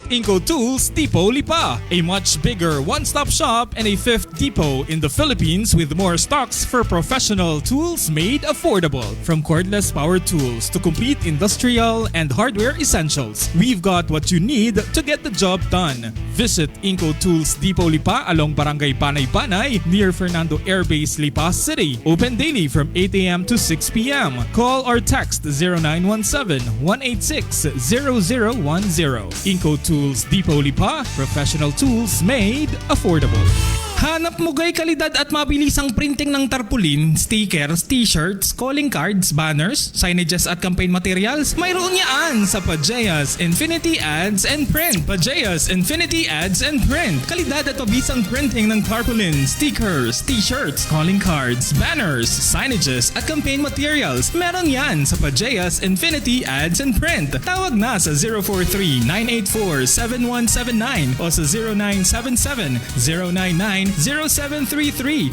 Inco Tools Depot Lipa, a much bigger one-stop shop and a fifth depot in the Philippines with more stocks for professional tools made affordable. From cordless power tools to complete industrial and hardware essentials, we've got what you need to get the job done. Visit Inco Tools Depot Lipa along Barangay Panay-Panay near Fernando Air Base, Lipa City. Open daily from 8 a.m. to 6 p.m. Call or text 0917-186-0010. Inco Tools Depot Lipa, professional tools made affordable. Hanap mo gay kalidad at mabilisang printing ng tarpaulin, stickers, t-shirts, calling cards, banners, signages at campaign materials? Mayroon yan sa Pajeas Infinity Ads and Print. Pajeas Infinity Ads and Print. Kalidad at mabisang printing ng tarpaulin, stickers, t-shirts, calling cards, banners, signages at campaign materials. Meron yan sa Pajeas Infinity Ads and Print. Tawag na sa 043-984-7179 o sa 0977-099-0733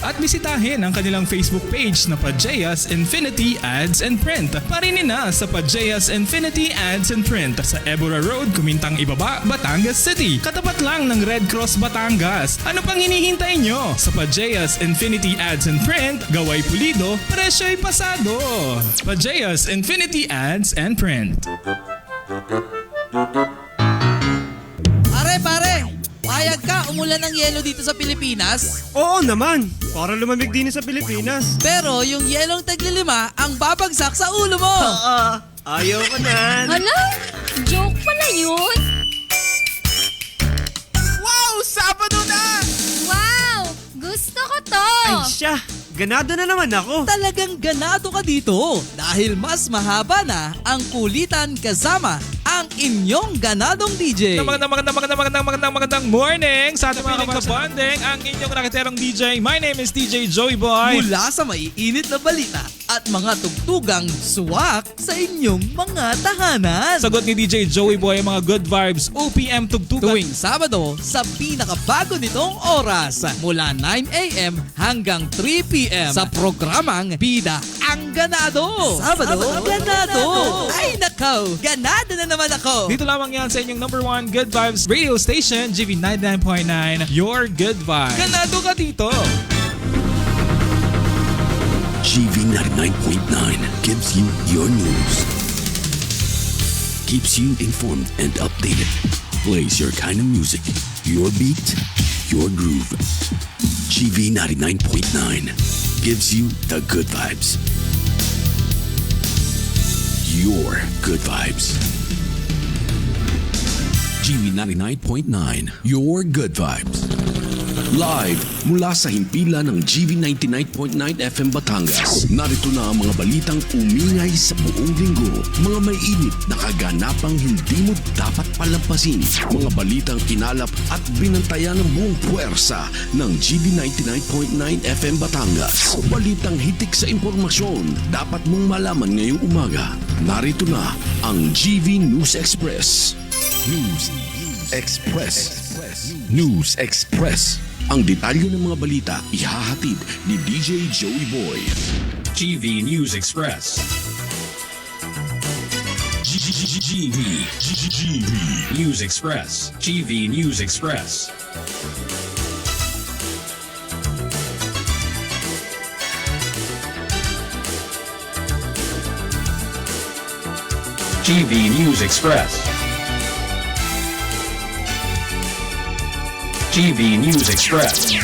at bisitahin ang kanilang Facebook page na Pajeas Infinity Ads and Print. Parinin na sa Pajeas Infinity Ads and Print sa Ebora Road, Kumintang Ibaba, Batangas City. Katapat lang ng Red Cross Batangas. Ano pang hinihintay nyo? Sa Pajeas Infinity Ads and Print, gaway pulido, presyo'y pasado. Pajeas Infinity Ads and Print. Pare! Payag ka, umulan ng yelo dito sa Pilipinas? Oo naman, para lumamig din sa Pilipinas. Pero yung yelong taglilima ang babagsak sa ulo mo. Ayaw ko nan. Hala? Joke pala yun? Wow! Sabado na! Wow! Gusto ko to! Ay siya, ganado na naman ako. Talagang ganado ka dito dahil mas mahaba na ang kulitan kasama ang inyong ganadong DJ. Magandang morning sa ating mga kabanding. Ang inyong nakiterong DJ. My name is DJ Joey Boy. Mula sa maiinit na balita at mga tugtugang swak sa inyong mga tahanan. Sagot ni DJ Joey Boy ang mga good vibes OPM tugtugan. Tuwing Sabado sa pinakabago nitong oras mula 9 a.m. hanggang 3 p.m. sa programang Bida ang Ganado. Sabado Ganado. Ay nakaw, ganado na naman ako. Dito lamang yan sa inyong number 1 good vibes radio station, GV 99.9, your good vibes. Ganado ka dito. GV 99.9 gives you your news, keeps you informed and updated, plays your kind of music, your beat, your groove. GV 99.9 gives you the good vibes. Your good vibes. GV 99.9, your good vibes. Live mula sa himpilan ng GV 99.9 FM Batangas. Narito na ang mga balitang umingay sa buong linggo. Mga may init na kaganapang hindi mo dapat palampasin. Mga balitang kinalap at binantayan ng buong puwersa ng GV 99.9 FM Batangas. Balitang hitik sa impormasyon dapat mong malaman ngayong umaga. Narito na ang GV News Express. News Express. Ang detalyo ng mga balita ihahatid ni DJ Joey Boy. GV News Express. GV News Express. GV News Express. GV News Express. GV News Express.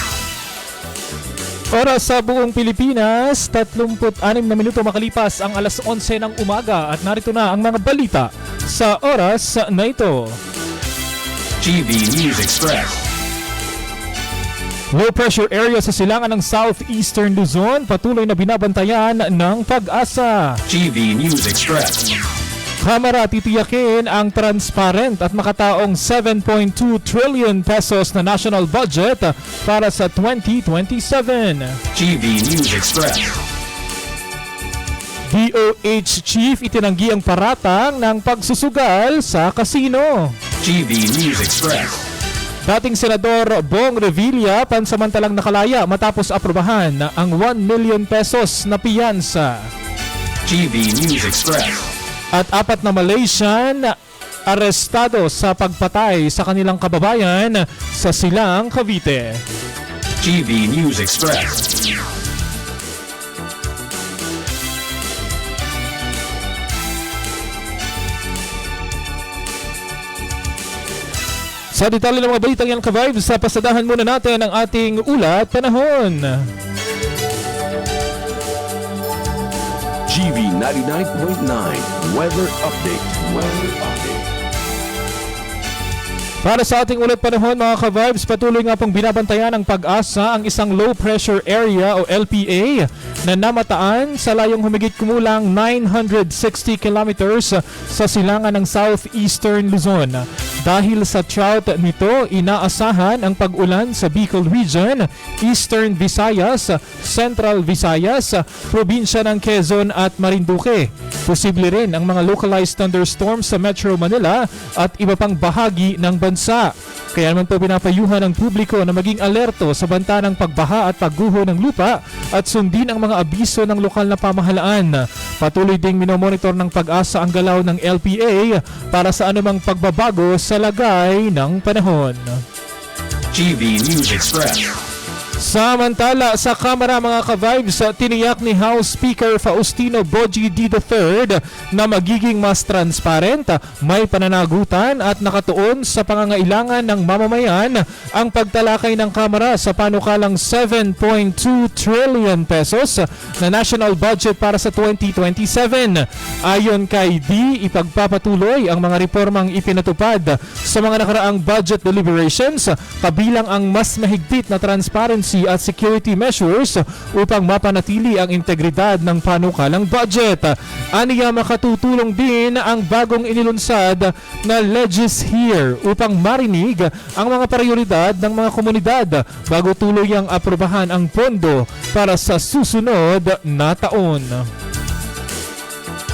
Oras sa buong Pilipinas, 36 na minuto makalipas ang alas 11 ng umaga at narito na ang mga balita sa oras na ito. GV News Express. Low pressure area sa silangan ng Southeastern Luzon patuloy na binabantayan ng Pag-asa. GV News Express. Kamara titiyakin ang transparent at makataong 7.2 trillion pesos na national budget para sa 2027. GV News Express. DOH Chief itinanggi ang paratang ng pagsusugal sa kasino. GV News Express. Dating Senador Bong Revilla pansamantalang nakalaya matapos aprobahan ang 1 million pesos na piyansa. GV News Express. At 4 na Malaysian arestado sa pagpatay sa kanilang kababayan sa Silang, Cavite. TV News Express. Sa detalye ng mga balitang yan ka-vibes, pasadahan muna natin ang ating ulat panahon. GV 99.9 Weather Update. Weather Update. Para sa ating ulat panahon mga ka-vibes, patuloy nga pong binabantayan ng Pag-asa ang isang low pressure area o LPA na namataan sa layong humigit kumulang 960 kilometers sa silangan ng southeastern Luzon. Dahil sa trout nito, inaasahan ang pag-ulan sa Bicol Region, Eastern Visayas, Central Visayas, probinsya ng Quezon at Marinduque. Posible rin ang mga localized thunderstorms sa Metro Manila at iba pang bahagi ng bansa. Kaya naman po pinapayuhan ng publiko na maging alerto sa banta ng pagbaha at pagguho ng lupa at sundin ang mga abiso ng lokal na pamahalaan. Patuloy ding minomonitor ng Pag-asa ang galaw ng LPA para sa anumang pagbabago sa lagay ng panahon. TV News Express. Samantala sa Kamara mga ka-vibes, tiniyak ni House Speaker Faustino Boji D. III na magiging mas transparent, may pananagutan at nakatuon sa pangangailangan ng mamamayan ang pagtalakay ng Kamara sa panukalang 7.2 trillion pesos na national budget para sa 2027. Ayon kay D, ipagpapatuloy ang mga reformang ipinatupad sa mga nakaraang budget deliberations, kabilang ang mas mahigpit na transparency at security measures upang mapanatili ang integridad ng panukalang budget. Aniya makatutulong din ang bagong inilunsad na Legis Here upang marinig ang mga prioridad ng mga komunidad bago tuluyang aprobahan ang pondo para sa susunod na taon.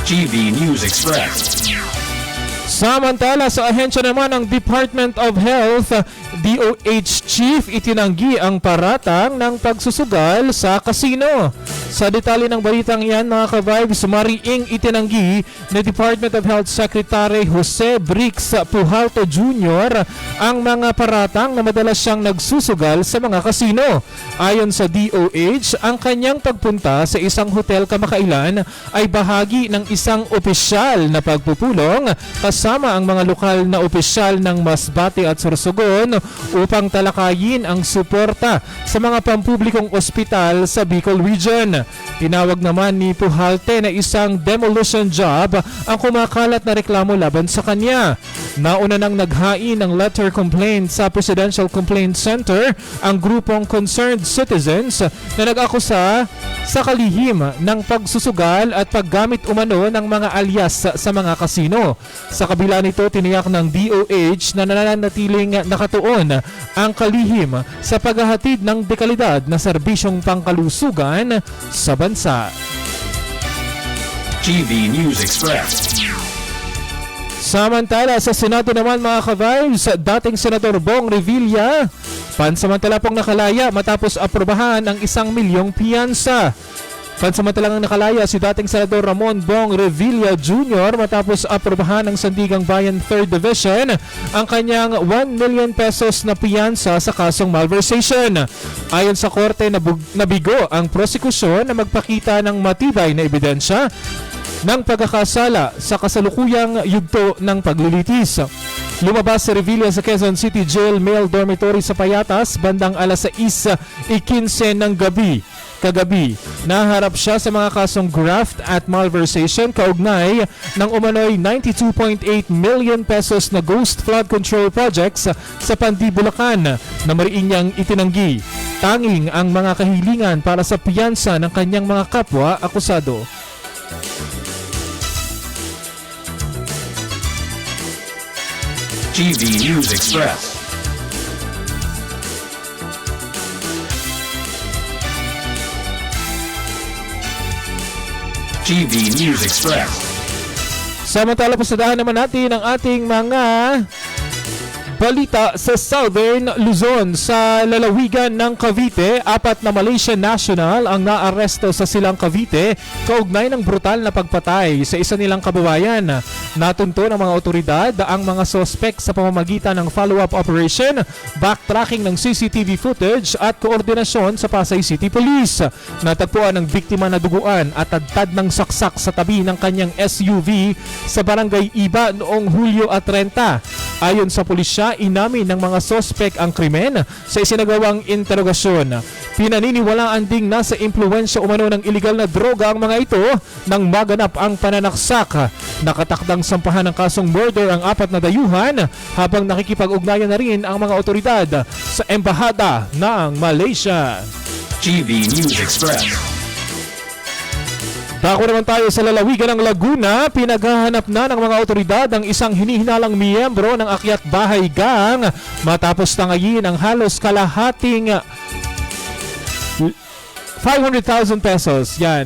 TV News Express. Samantala sa ahensya naman ng Department of Health, DOH Chief itinanggi ang paratang ng pagsusugal sa kasino. Sa detalye ng balitang yan mga ka-vibes, mariing itinanggi ni Department of Health Secretary Jose Brix Pujalto Jr. ang mga paratang na madalas siyang nagsusugal sa mga kasino. Ayon sa DOH, ang kanyang pagpunta sa isang hotel kamakailan ay bahagi ng isang opisyal na pagpupulong kasama ang mga lokal na opisyal ng Masbate at Sorsogon upang talakayin ang suporta sa mga pampublikong ospital sa Bicol Region. Tinawag naman ni Pujalte na isang demolition job ang kumakalat na reklamo laban sa kanya. Nauna nang naghain ng letter complaint sa Presidential Complaint Center ang grupong Concerned Citizens na nag-akusa sa kalihim ng pagsusugal at paggamit umano ng mga alias sa mga kasino. Sa kabila nito, tiniyak ng DOH na nananatiling nakatuon ang kalihim sa paghahatid ng dekalidad na serbisyong pangkalusugan sa bansa. TV News Express. Samantala sa Senado naman mga ka-vibes, dating Senador Bong Revilla pansamantala pong nakalaya matapos aprobahan ang 1 milyong piyansa. Pansamantalang nakalaya si dating Senador Ramon Bong Revilla Jr. matapos aprobahan ng Sandigang Bayan 3rd Division ang kanyang 1 million pesos na piyansa sa kasong malversation. Ayon sa korte, nabigo ang prosekusyon na magpakita ng matibay na ebidensya ng pagkakasala sa kasalukuyang yugto ng paglilitis. Lumabas si Revilla sa Quezon City Jail Male Dormitory sa Payatas bandang alas 6:15 ng kagabi. Naharap siya sa mga kasong graft at malversation kaugnay ng umano'y 92.8 million pesos na ghost flood control projects sa Pandi, Bulacan na mariin niyang itinanggi. Tanging ang mga kahilingan para sa piyansa ng kanyang mga kapwa akusado. TV News Express. TV News Express. Samantala, pasadahan naman natin ang ating mga Balita sa Southern Luzon, sa lalawigan ng Cavite, 4 na Malaysian national ang naaresto sa Silang Cavite kaugnay ng brutal na pagpatay sa isa nilang kababayan. Natunto ng mga otoridad ang mga sospek sa pamamagitan ng follow-up operation, backtracking ng CCTV footage at koordinasyon sa Pasay City Police. Natagpuan ng biktima na duguan at tadtad ng saksak sa tabi ng kanyang SUV sa Barangay Iba noong Hulyo at 30. Ayon sa pulisya, inamin ng mga sospek ang krimen sa isinagawang interogasyon. Pinaniniwalaan ding nasa impluwensya umano ng iligal na droga ang mga ito nang maganap ang pananaksak. Nakatakdang sampahan ng kasong murder ang 4 na dayuhan habang nakikipag-ugnayan na rin ang mga otoridad sa Embahada ng Malaysia. GV News Express. Dako naman tayo sa lalawigan ng Laguna. Pinaghahanap na ng mga otoridad ang isang hinihinalang miyembro ng Akyat Bahay Gang matapos tangayin ang halos kalahating 500,000 pesos yan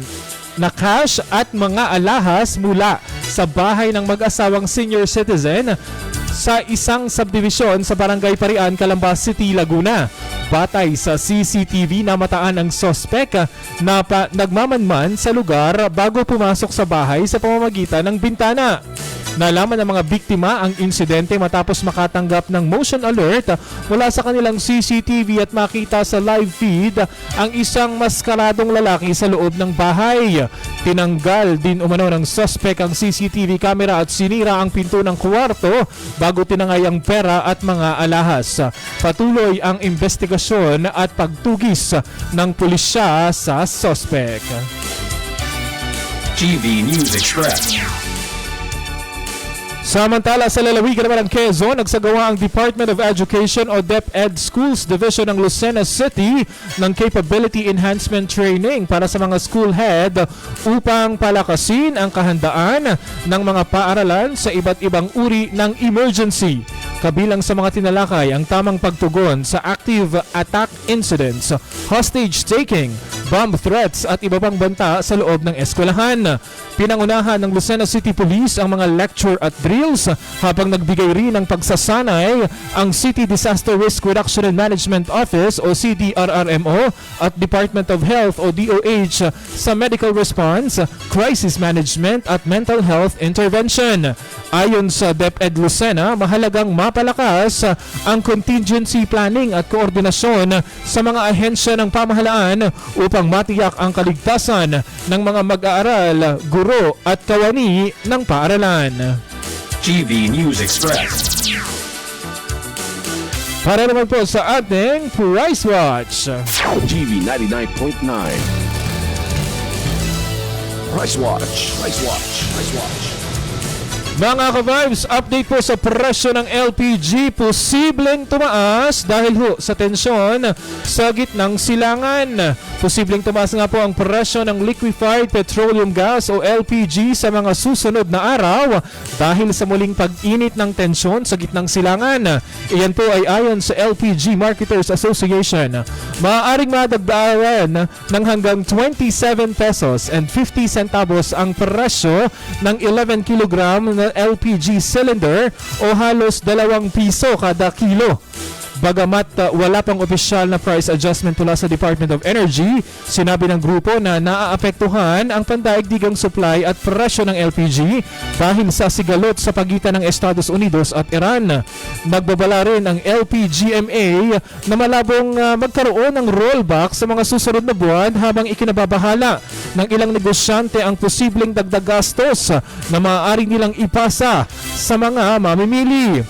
na cash at mga alahas mula sa bahay ng mag-asawang senior citizen sa isang subdivision sa Barangay Parian, Calamba City, Laguna. Batay sa CCTV, namataan ang sospek na nagmamanman sa lugar bago pumasok sa bahay sa pamamagitan ng bintana. Nalaman ng mga biktima ang insidente matapos makatanggap ng motion alert mula sa kanilang CCTV at makita sa live feed ang isang maskaradong lalaki sa loob ng bahay. Tinanggal din umano ng suspect ang CCTV camera at sinira ang pinto ng kwarto bago tinangay ang pera at mga alahas. Patuloy ang investigasyon at pagtugis ng pulisya sa suspect. GV News Express. Samantala sa lalawigan naman ng Quezon, nagsagawa ang Department of Education o DepEd Schools Division ng Lucena City ng Capability Enhancement Training para sa mga school head upang palakasin ang kahandaan ng mga paaralan sa iba't ibang uri ng emergency. Kabilang sa mga tinalakay ang tamang pagtugon sa active attack incidents, hostage taking, bomb threats at iba pang banta sa loob ng eskwelahan. Pinangunahan ng Lucena City Police ang mga lecture at drills habang nagbigay rin ng pagsasanay ang City Disaster Risk Reduction and Management Office o CDRRMO at Department of Health o DOH sa medical response, crisis management at mental health intervention. Ayon sa DepEd Lucena, mahalagang mapalakas ang contingency planning at koordinasyon sa mga ahensya ng pamahalaan upang matiyak ang kaligtasan ng mga mag-aaral, guro at kawani ng paaralan. GV News Express. Para naman po sa ating Price Watch. GV 99.9. Price Watch. Price Watch. Price Watch. Mga ka-vibes, update po sa presyo ng LPG. Posibleng tumaas dahil ho sa tensyon sa gitnang silangan. Posibleng tumaas nga po ang presyo ng liquefied petroleum gas o LPG sa mga susunod na araw dahil sa muling pag-init ng tensyon sa gitnang silangan. Iyan po ay ayon sa LPG Marketers Association. Maaaring madagdagan ng hanggang 27 pesos and 50 centavos ang presyo ng 11 kilogram na LPG cylinder o halos 2 piso kada kilo. Bagamat wala pang opisyal na price adjustment mula sa Department of Energy, sinabi ng grupo na naaapektuhan ang pandaigdigang supply at presyo ng LPG dahil sa sigalot sa pagitan ng Estados Unidos at Iran. Nagbabala rin ang LPGMA na malabong magkaroon ng rollback sa mga susunod na buwan habang ikinababahala ng ilang negosyante ang posibleng dagdag gastos na maaari nilang ipasa sa mga mamimili.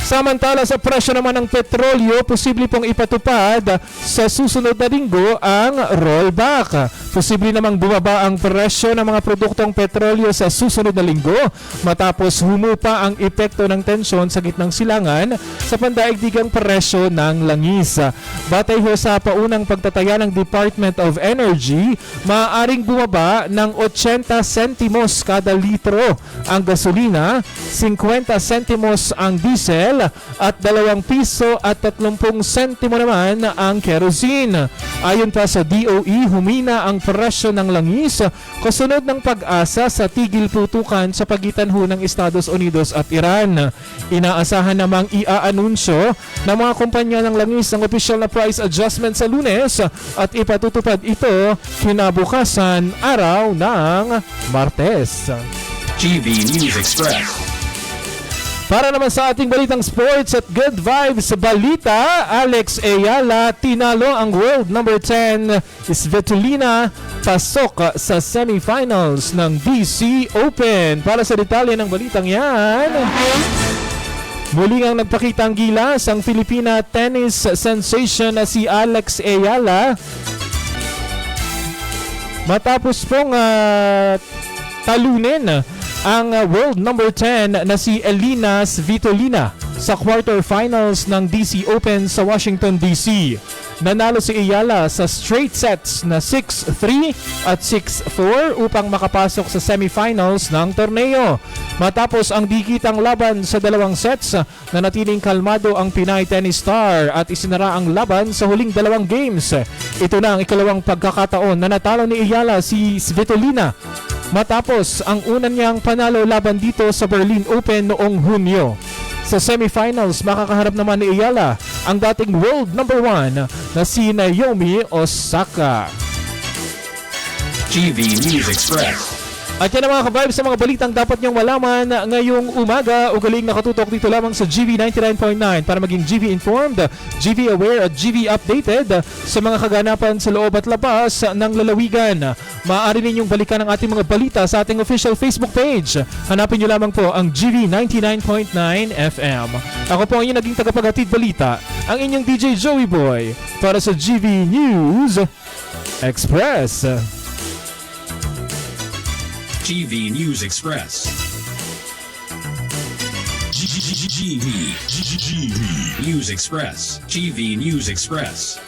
Samantala sa presyo naman ng petrolyo, posible pong ipatupad sa susunod na linggo ang rollback. Posible namang bumaba ang presyo ng mga produktong petrolyo sa susunod na linggo matapos humupa ang epekto ng tensyon sa gitnang silangan sa pandaigdigang presyo ng langis. Batay ho sa paunang pagtataya ng Department of Energy, maaaring bumaba ng 80 sentimos kada litro ang gasolina, 50 sentimos ang diesel diesel at 2 piso at 30 sentimo naman ang kerosene. Ayon pa sa DOE, humina ang presyo ng langis kasunod ng pag-asa sa tigil putukan sa pagitan ng Estados Unidos at Iran. Inaasahan namang iaanunsyo ng mga kumpanya ng langis ang opisyal na price adjustment sa Lunes at ipatutupad ito kinabukasan araw ng Martes. GV News Express. Para naman sa ating balitang sports at good vibes sa balita, Alex Ayala tinalo ang world number 10 Svitolina pasok sa semifinals ng DC Open. Para sa detalye ng balitang yan, muli ang nagpakita ang gilas ang Filipina tennis sensation na si Alex Ayala matapos pong talunin ang world number 10 na si Elina Svitolina sa quarterfinals ng DC Open sa Washington, D.C. Nanalo si Ayala sa straight sets na 6-3 at 6-4 upang makapasok sa semifinals ng torneo. Matapos ang dikitang laban sa 2 sets, nanatiling kalmado ang Pinay tennis star at isinara ang laban sa huling 2 games. Ito na ang ikalawang pagkakataon na natalo ni Ayala si Svitolina matapos ang una niyang panalo laban dito sa Berlin Open noong Hunyo. Sa semifinals, makakaharap naman ni Ayala ang dating world number 1 na si Naomi Osaka. GV News Express. At yan ang mga ka-vibes sa mga balitang dapat niyong malaman ngayong umaga. Ugaling nakatutok dito lamang sa GV 99.9 para maging GV informed, GV aware at GV updated sa mga kaganapan sa loob at labas ng lalawigan. Maaari ninyong balikan ang ating mga balita sa ating official Facebook page. Hanapin niyo lamang po ang GV 99.9 FM. Ako po ang inyong naging tagapaghatid balita, ang inyong DJ Joey Boy para sa GV News Express. GV News Express. GV News Express. GV News Express.